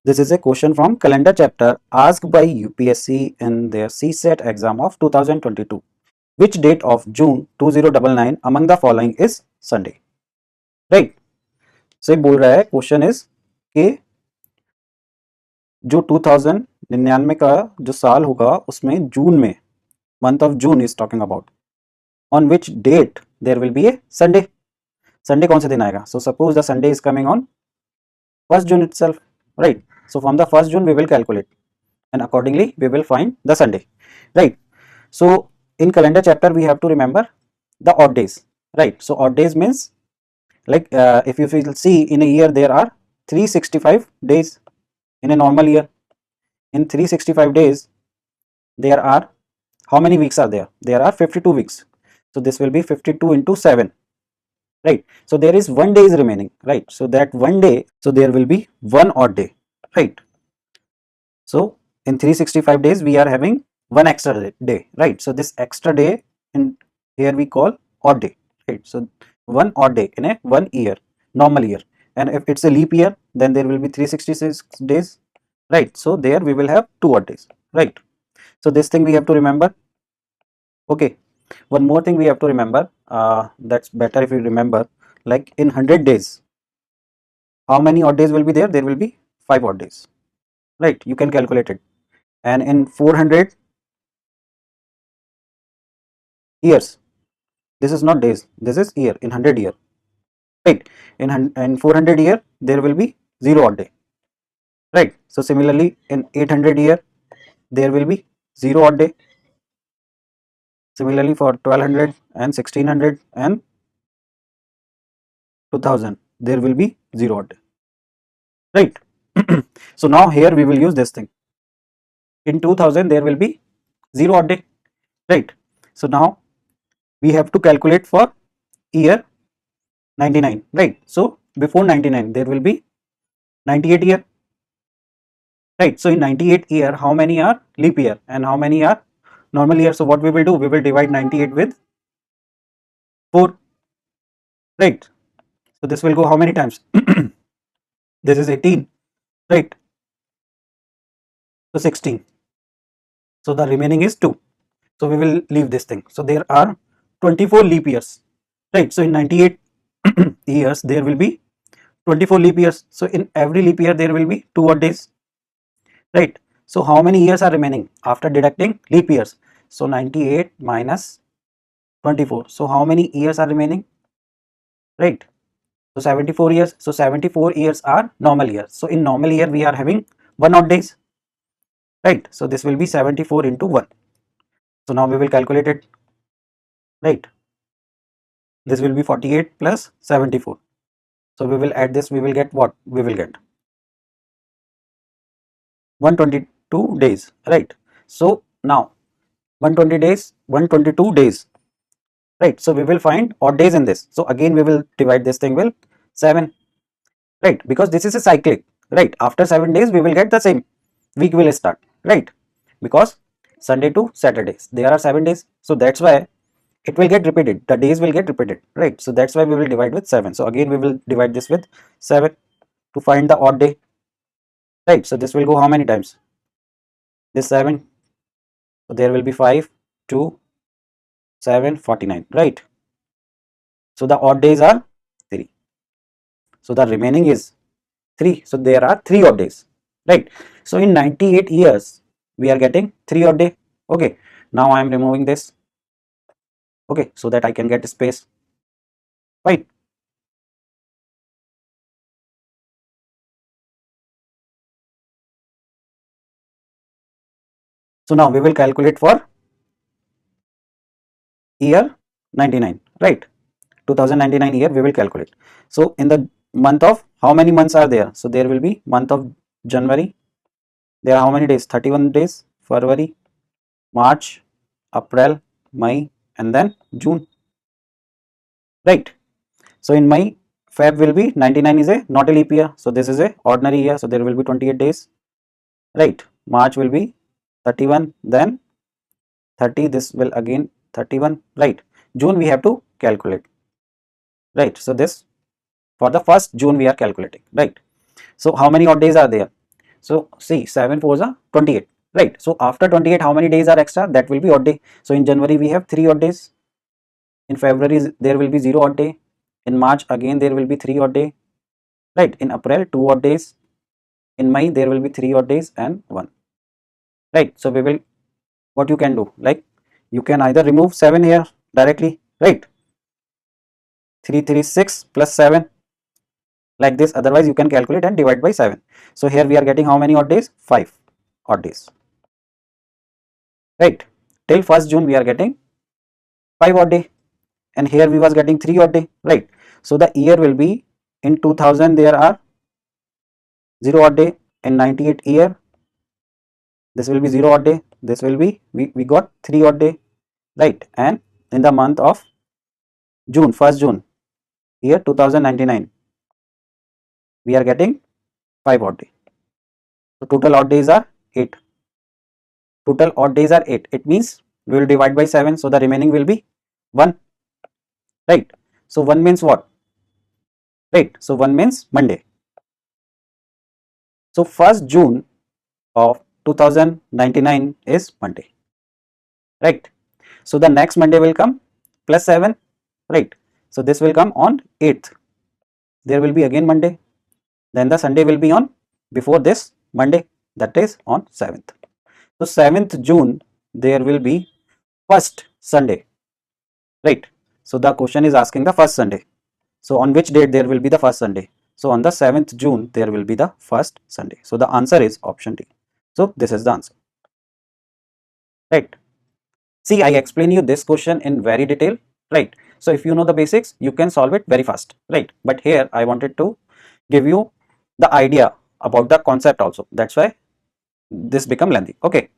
This is a question from calendar chapter asked by UPSC in their CSAT exam of 2022. Which date of June 2099 among the following is Sunday? Right. So ये बोल रहा है question is कि जो 2099 का जो साल होगा उसमें जून में month of June is talking about on which date there will be a Sunday. Sunday कौन से दिन आएगा? So suppose the Sunday is coming on 1st June itself, right? So from the 1st June we will calculate and accordingly we will find the Sunday, right? So in calendar chapter we have to remember the odd days, right? So odd days means like if you will see in a year there are 365 days in a normal year. In 365 days there are how many weeks are there? There are 52 weeks. So this will be 52 into 7, right? So there is 1 day is remaining, right? So that 1 day, so there will be one odd day, right? So in 365 days we are having one extra day, right? So this extra day in here we call odd day, right? So one odd day in a 1 year, normal year. And if it's a leap year, then there will be 366 days, right? So there we will have 2 odd days, right? So this thing we have to remember. Okay, one more thing we have to remember, that's better if you remember, like in 100 days how many odd days will be there? There will be 5 odd days, right? You can calculate it. And in 400 years, this is not days, this is year, in 100 year, right? In 400 year there will be 0 odd day, right? So similarly in 800 year there will be 0 odd day. Similarly for 1200 and 1600 and 2000 there will be 0 odd day, right? So now here we will use this thing. In 2000 there will be 0 odd day, right? So now we have to calculate for year 99, right? So before 99 there will be 98 year, right? So in 98 year how many are leap year and how many are normal year? So what we will do, we will divide 98 with 4, right? So this will go how many times? This is 18, right? So 16, so the remaining is 2. So we will leave this thing. So there are 24 leap years, right? So in 98 years there will be 24 leap years. So in every leap year there will be 2 odd days, right? So how many years are remaining after deducting leap years? So 98 minus 24. So how many years are remaining, right? So 74 years. So 74 years are normal years. So in normal year we are having 1 odd days, right? So this will be 74 into 1. So now we will calculate it, right? This will be 48 plus 74. So we will add this, we will get what? We will get 122 days, right? So now 120 days, 122 days, right? So we will find odd days in this. So again we will divide this thing with 7, right? Because this is a cyclic, right? After 7 days we will get the same week will start, right? Because Sunday to Saturdays there are 7 days, so that's why it will get repeated, the days will get repeated, right? So that's why we will divide with 7. So again we will divide this with 7 to find the odd day, right? So this will go how many times? This 7, so there will be 5, 2, 7, 49, right? So the odd days are 3, so the remaining is 3. So there are 3 odd days, right? So in 98 years we are getting 3 odd day. Okay, now I am removing this, okay, so that I can get space, right? So now we will calculate for year 99, right? 2099 year we will calculate. So in the month of, how many months are there? So there will be month of January, there are how many days? 31 days. February, March, April, May, and then June, right? So in May, Feb will be 99 is a not a leap year, so this is a ordinary year, so there will be 28 days, right? March will be 31, then 30, this will again 31, right? June we have to calculate, right? So this for the 1st June we are calculating, right? So how many odd days are there? So see, 7 4s are 28, right? So after 28, how many days are extra? That will be odd day. So in January we have 3 odd days. In February there will be 0 odd day. In March again there will be 3 odd day, right? In April 2 odd days. In May there will be 3 odd days and 1, right? So we will, what you can do, like you can either remove 7 here directly, right? 336 plus 7, like this. Otherwise you can calculate and divide by 7. So here we are getting how many odd days? 5 odd days, right? Till 1st June we are getting 5 odd day, and here we was getting 3 odd day, right? So the year will be, in 2000 there are 0 odd day. In 98 year this will be 0 odd day. This will be, we got 3 odd day, right? And in the month of June, 1st June year 2099, we are getting 5 odd day. So total odd days are 8. Total odd days are 8. It means we will divide by 7. So the remaining will be 1, right? So 1 means what? Right. So 1 means Monday. So 1st June of 2099 is Monday, right? So the next Monday will come plus 7, right? So this will come on 8th. There will be again Monday. Then the Sunday will be on before this Monday, that is on 7th. So 7th June there will be first Sunday, right? So the question is asking the first Sunday. So on which date there will be the first Sunday? So on the 7th June there will be the first Sunday. So the answer is option D. So this is the answer, right? See, I explain you this question in very detail, right? So if you know the basics, you can solve it very fast, right? But here I wanted to give you the idea about the concept also. That's why this become lengthy. Okay.